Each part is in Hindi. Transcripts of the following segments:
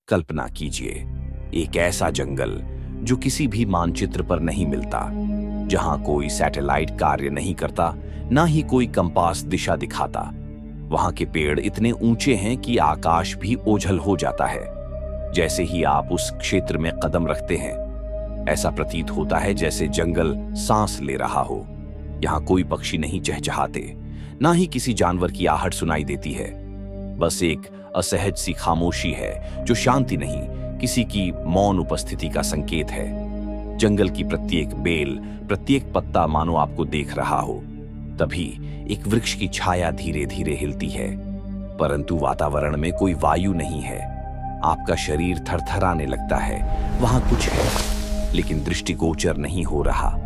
कल्पना कीजिए, एक ऐसा जंगल जो किसी भी मानचित्र पर नहीं मिलता, जहां कोई सैटेलाइट कार्य नहीं करता, ना ही कोई कंपास दिशा दिखाता। वहां के पेड़ इतने ऊंचे हैं कि आकाश भी ओझल हो जाता है। जैसे ही आप उस क्षेत्र में कदम रखते हैं, ऐसा प्रतीत होता है जैसे जंगल सांस ले रहा हो। यहाँ कोई पक्षी नहीं चहचहाते, ना ही किसी जानवर की आहट सुनाई देती है। बस एक असहज सी खामोशी है जो शांति नहीं, किसी की मौन उपस्थिति का संकेत है। जंगल की प्रत्येक बेल, प्रत्येक पत्ता मानो आपको देख रहा हो। तभी एक वृक्ष की छाया धीरे धीरे हिलती है, परंतु वातावरण में कोई वायु नहीं है। आपका शरीर थरथराने लगता है। वहां कुछ है, लेकिन दृष्टिगोचर नहीं हो रहा।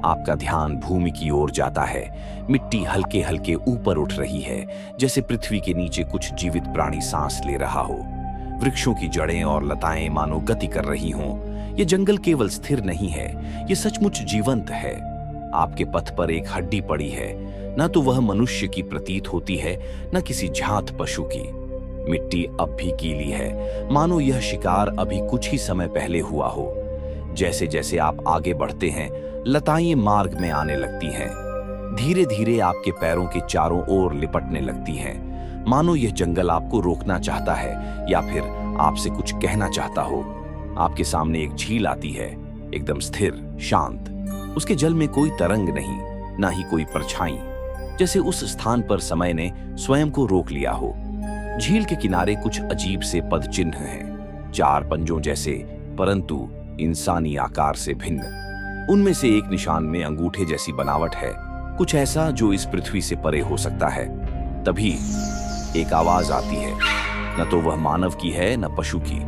आपका ध्यान भूमि की ओर जाता है। मिट्टी हल्के हल्के ऊपर उठ रही है, जैसे पृथ्वी के नीचे कुछ जीवित प्राणी सांस ले रहा हो। वृक्षों की जड़ें और लताएं मानो गति कर रही हों। ये जंगल केवल स्थिर नहीं है, ये सचमुच जीवंत है। आपके पथ पर एक हड्डी पड़ी है, ना तो वह मनुष्य की प्रतीत होती है, न किसी झांत पशु की। मिट्टी अब भी गीली है, मानो यह शिकार अभी कुछ ही समय पहले हुआ हो। जैसे जैसे आप आगे बढ़ते हैं, लताएं मार्ग में आने लगती हैं। धीरे धीरे आपके पैरों के चारों ओर लिपटने लगती हैं, मानो यह जंगल आपको रोकना चाहता है या फिर आपसे कुछ कहना चाहता हो। आपके सामने एक झील आती है, एकदम स्थिर, शांत। उसके जल में कोई तरंग नहीं, ना ही कोई परछाई, जैसे उस स्थान पर समय ने स्वयं को रोक लिया हो। झील के किनारे कुछ अजीब से पद चिन्ह हैं, 4 पंजों जैसे, परंतु इंसानी आकार से भिन्न। उनमें से एक निशान में अंगूठे जैसी बनावट है, कुछ ऐसा जो इस पृथ्वी से परे हो सकता है। तभी एक आवाज आती है, न तो वह मानव की है न पशु की।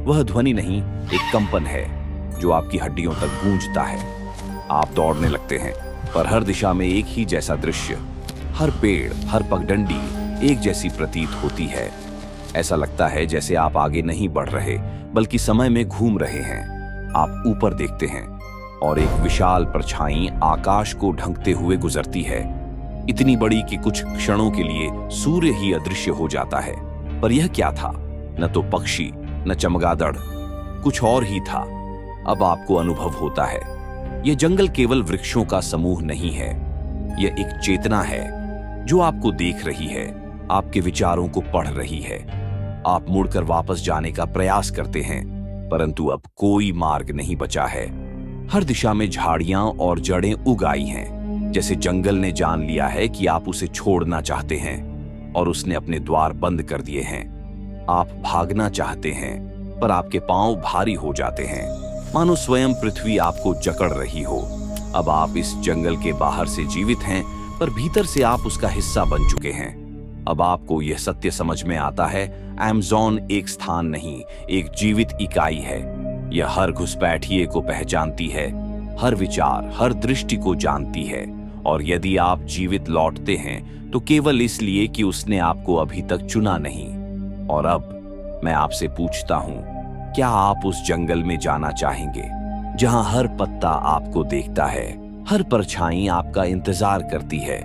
वह ध्वनि नहीं, एक कंपन है जो आपकी हड्डियों तक गूंजता है। आप दौड़ने लगते हैं, पर हर दिशा में एक ही जैसा दृश्य। हर पेड़, हर पगडंडी एक जैसी प्रतीत होती है। ऐसा लगता है जैसे आप आगे नहीं बढ़ रहे, बल्कि समय में घूम रहे हैं। आप ऊपर देखते हैं और एक विशाल परछाई आकाश को ढंकते हुए गुजरती है, इतनी बड़ी कि कुछ क्षणों के लिए सूर्य ही अदृश्य हो जाता है। पर यह क्या था? न तो पक्षी, न चमगादड़, कुछ और ही था। अब आपको अनुभव होता है, यह जंगल केवल वृक्षों का समूह नहीं है, यह एक चेतना है जो आपको देख रही है, आपके विचारों को पढ़ रही है। आप मुड़कर वापस जाने का प्रयास करते हैं, परंतु अब कोई मार्ग नहीं बचा है। हर दिशा में झाड़ियां और जड़ें उग आई हैं, जैसे जंगल ने जान लिया है कि आप उसे छोड़ना चाहते हैं और उसने अपने द्वार बंद कर दिए हैं। आप भागना चाहते हैं, पर आपके पांव भारी हो जाते हैं, मानो स्वयं पृथ्वी आपको जकड़ रही हो। अब आप इस जंगल के बाहर से जीवित हैं, पर भीतर से आप उसका हिस्सा बन चुके हैं। अब आपको यह सत्य समझ में आता है, अमेज़न एक स्थान नहीं, एक जीवित इकाई है। यह हर घुसपैठिए को पहचानती है, हर विचार, हर दृष्टि को जानती है। और यदि आप जीवित लौटते हैं तो केवल इसलिए कि उसने आपको अभी तक चुना नहीं। और अब मैं आपसे पूछता हूं, क्या आप उस जंगल में जाना चाहेंगे जहां हर पत्ता आपको देखता है, हर परछाई आपका इंतजार करती है,